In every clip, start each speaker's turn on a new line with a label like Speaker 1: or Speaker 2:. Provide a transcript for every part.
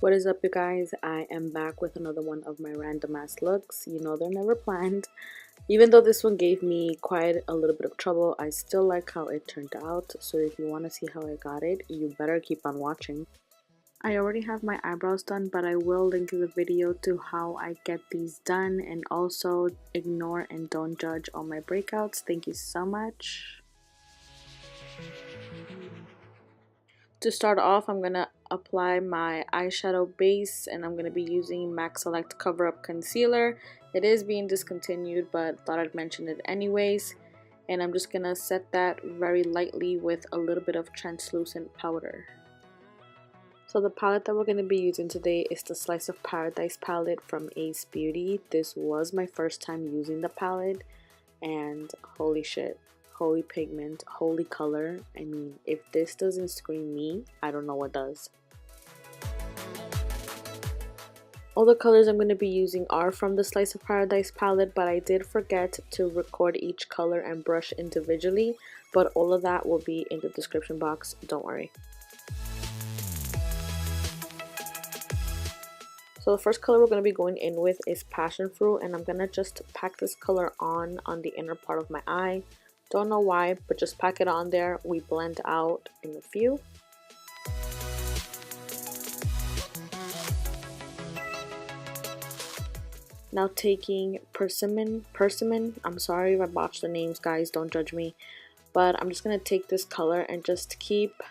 Speaker 1: What is up, you guys? I am back with another one of my random ass looks. You know, they're never planned. Even though this one gave me quite a little bit of trouble, I still like how it turned out. So if you want to see how I got it, you better keep on watching. I already have my eyebrows done, but I will link the video to how I get these done, and also ignore and don't judge all my breakouts. Thank you so much. To start off, I'm going to apply my eyeshadow base, and I'm going to be using MAC Select Cover Up Concealer. It is being discontinued, but thought I'd mention it anyways. And I'm just going to set that very lightly with a little bit of translucent powder. So the palette that we're going to be using today is the Slice of Paradise palette from Ace Beaute. This was my first time using the palette, and holy shit. Holy pigment, holy color. I mean, if this doesn't scream me, I don't know what does. All the colors I'm going to be using are from the Slice of Paradise palette, but I did forget to record each color and brush individually, but all of that will be in the description box, don't worry. So the first color we're going to be going in with is Passion Fruit, and I'm going to just pack this color on the inner part of my eye. Don't know why, but just pack it on there. We blend out in a few. Now taking Persimmon, I'm sorry if I botched the names, guys, don't judge me. But I'm just going to take this color and just keep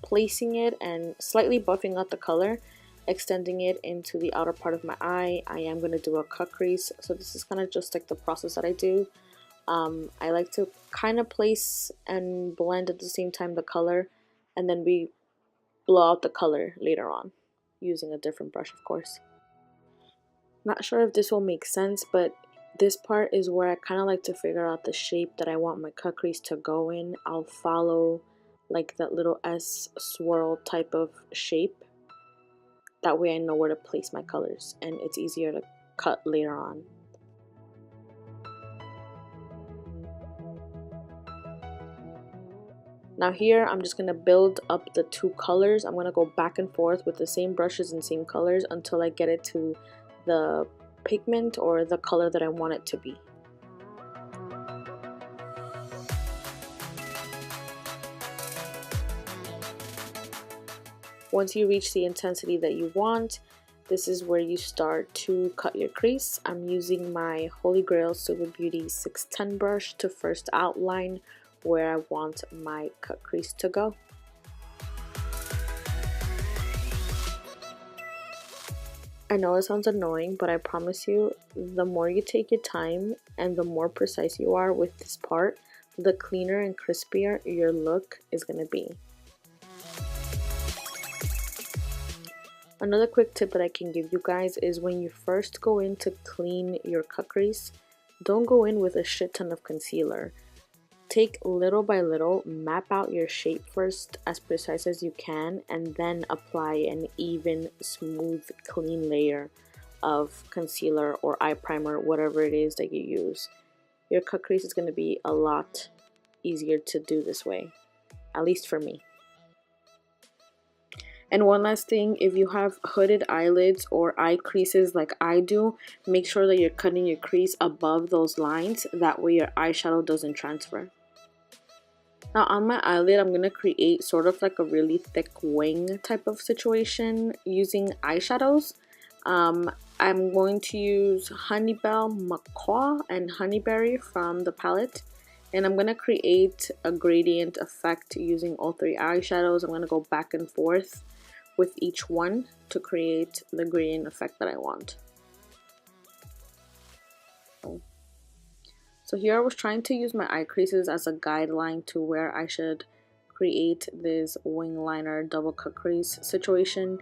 Speaker 1: placing it and slightly buffing out the color, extending it into the outer part of my eye. I am going to do a cut crease, so this is kind of just like the process that I do. I like to kind of place and blend at the same time the color, and then we blow out the color later on using a different brush, of course. Not sure if this will make sense, but this part is where I kind of like to figure out the shape that I want my cut crease to go in. I'll follow like that little S swirl type of shape. That way I know where to place my colors and it's easier to cut later on. Now here, I'm just going to build up the two colors. I'm going to go back and forth with the same brushes and same colors until I get it to the pigment or the color that I want it to be. Once you reach the intensity that you want, this is where you start to cut your crease. I'm using my Holy Grail Super Beauty 610 brush to first outline where I want my cut crease to go. I know it sounds annoying, but I promise you, the more you take your time and the more precise you are with this part, the cleaner and crispier your look is going to be. Another quick tip that I can give you guys is when you first go in to clean your cut crease, don't go in with a shit ton of concealer. Take little by little, map out your shape first as precise as you can, and then apply an even, smooth, clean layer of concealer or eye primer, whatever it is that you use. Your cut crease is going to be a lot easier to do this way, at least for me. And one last thing, if you have hooded eyelids or eye creases like I do, make sure that you're cutting your crease above those lines, that way your eyeshadow doesn't transfer. Now on my eyelid, I'm going to create sort of like a really thick wing type of situation using eyeshadows. I'm going to use Honeybell Macaw and Honeyberry from the palette. And I'm going to create a gradient effect using all three eyeshadows. I'm going to go back and forth with each one to create the gradient effect that I want. So here I was trying to use my eye creases as a guideline to where I should create this wing liner double cut crease situation.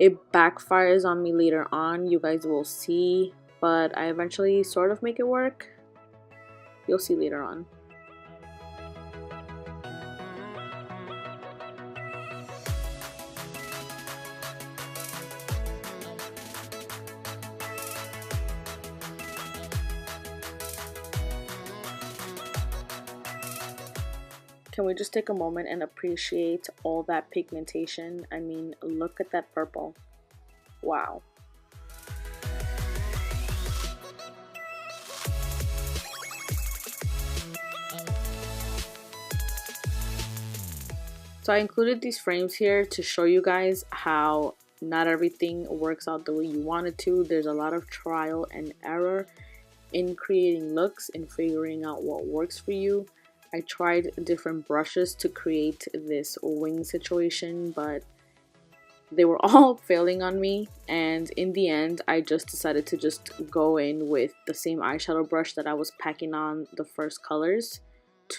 Speaker 1: It backfires on me later on, you guys will see, but I eventually sort of make it work. You'll see later on. Can we just take a moment and appreciate all that pigmentation? I mean, look at that purple. Wow. So I included these frames here to show you guys how not everything works out the way you want it to. There's a lot of trial and error in creating looks and figuring out what works for you. I tried different brushes to create this wing situation, but they were all failing on me, and in the end I just decided to just go in with the same eyeshadow brush that I was packing on the first colors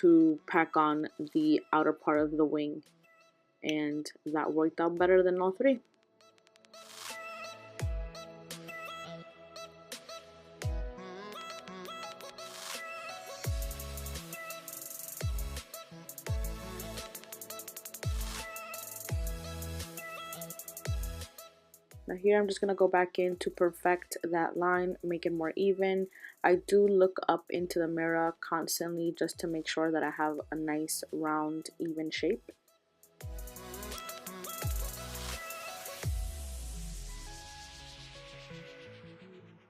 Speaker 1: to pack on the outer part of the wing, and that worked out better than all three. Now here I'm just going to go back in to perfect that line, make it more even. I do look up into the mirror constantly just to make sure that I have a nice round even shape.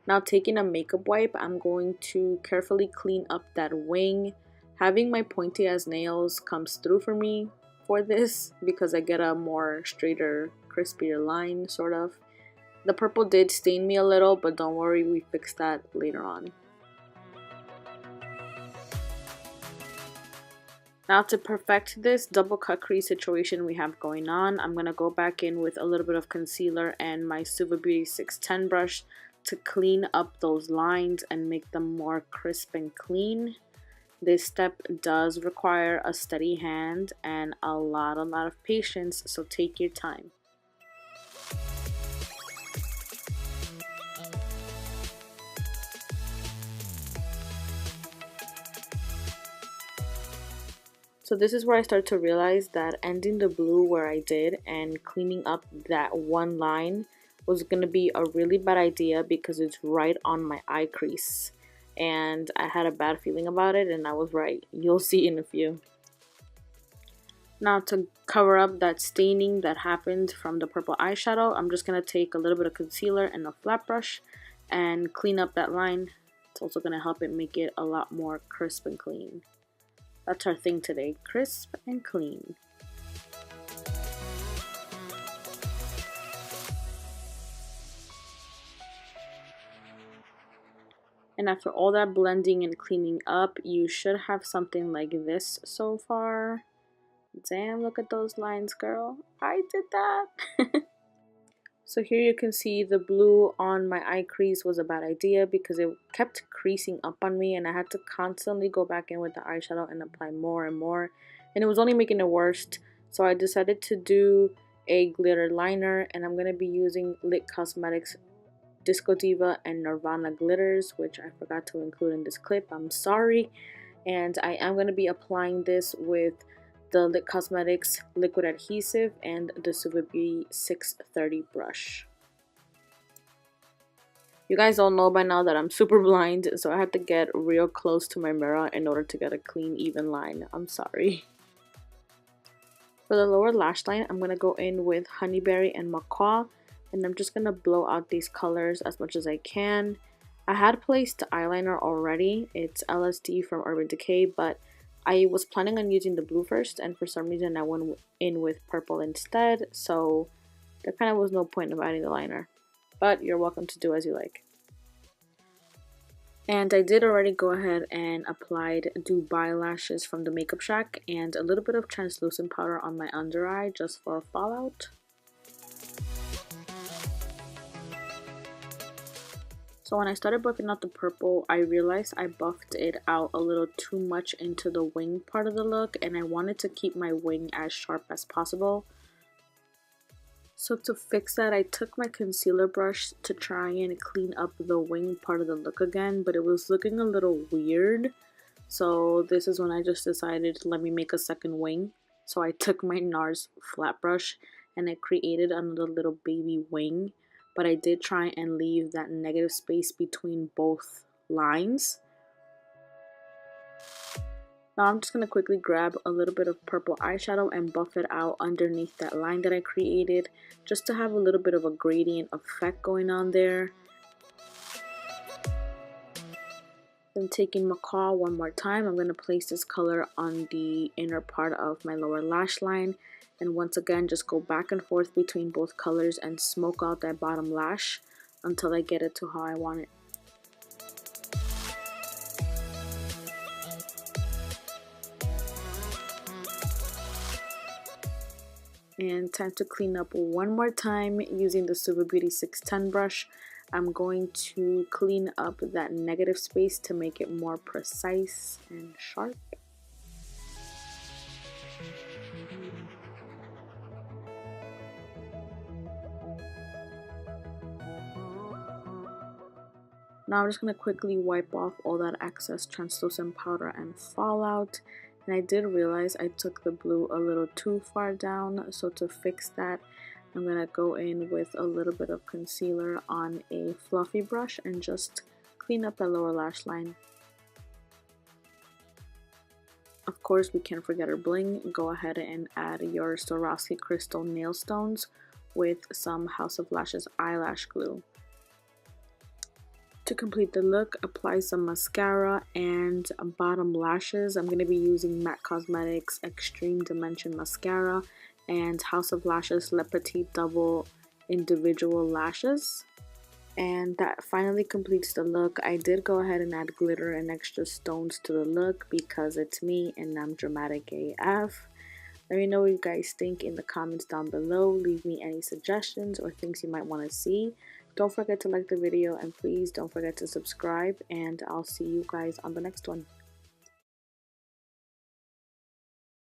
Speaker 1: Now taking a makeup wipe, I'm going to carefully clean up that wing. Having my pointy ass nails comes through for me for this because I get a more straighter, crispier line sort of. The purple did stain me a little, but don't worry, we fixed that later on. Now to perfect this double cut crease situation we have going on, I'm going to go back in with a little bit of concealer and my Diva Beauty 610 brush to clean up those lines and make them more crisp and clean. This step does require a steady hand and a lot of patience, so take your time. So this is where I start to realize that ending the blue where I did and cleaning up that one line was going to be a really bad idea because it's right on my eye crease. And I had a bad feeling about it, and I was right. You'll see in a few. Now to cover up that staining that happened from the purple eyeshadow, I'm just going to take a little bit of concealer and a flat brush and clean up that line. It's also going to help it make it a lot more crisp and clean. That's our thing today, crisp and clean. And after all that blending and cleaning up, you should have something like this so far. Damn, look at those lines, girl. I did that. So here you can see the blue on my eye crease was a bad idea because it kept creasing up on me, and I had to constantly go back in with the eyeshadow and apply more and more, and it was only making it worse. So I decided to do a glitter liner, and I'm going to be using Lit Cosmetics Disco Diva and Nirvana glitters, which I forgot to include in this clip. I'm sorry. And I am going to be applying this with the Lit Cosmetics liquid adhesive and the Diva Beaute 630 brush. You guys all know by now that I'm super blind, so I had to get real close to my mirror in order to get a clean, even line. I'm sorry. For the lower lash line, I'm going to go in with Honeyberry and Macaw, and I'm just going to blow out these colors as much as I can. I had placed eyeliner already. It's LSD from Urban Decay, but I was planning on using the blue first, and for some reason I went in with purple instead, so there kind of was no point of adding the liner. But you're welcome to do as you like. And I did already go ahead and applied Dubai lashes from the Makeup Shack and a little bit of translucent powder on my under eye just for a fallout. So when I started buffing out the purple, I realized I buffed it out a little too much into the wing part of the look, and I wanted to keep my wing as sharp as possible. So to fix that, I took my concealer brush to try and clean up the wing part of the look again, but it was looking a little weird. So this is when I just decided, let me make a second wing. So I took my NARS flat brush and I created another little baby wing. But I did try and leave that negative space between both lines. Now I'm just going to quickly grab a little bit of purple eyeshadow and buff it out underneath that line that I created, just to have a little bit of a gradient effect going on there. Then taking Macaw one more time, I'm going to place this color on the inner part of my lower lash line. And once again, just go back and forth between both colors and smoke out that bottom lash until I get it to how I want it. And time to clean up one more time using the Diva Beauty 610 brush. I'm going to clean up that negative space to make it more precise and sharp. Now I'm just going to quickly wipe off all that excess translucent powder and fallout. And I did realize I took the blue a little too far down, so to fix that, I'm going to go in with a little bit of concealer on a fluffy brush and just clean up that lower lash line. Of course, we can't forget our bling. Go ahead and add your Swarovski crystal nail stones with some House of Lashes eyelash glue. To complete the look, apply some mascara and bottom lashes. I'm going to be using MAC Cosmetics Extreme Dimension Mascara and House of Lashes Le Petit Double Individual Lashes. And that finally completes the look. I did go ahead and add glitter and extra stones to the look because it's me and I'm dramatic AF. Let me know what you guys think in the comments down below. Leave me any suggestions or things you might want to see. Don't forget to like the video and please don't forget to subscribe, and I'll see you guys on the next one.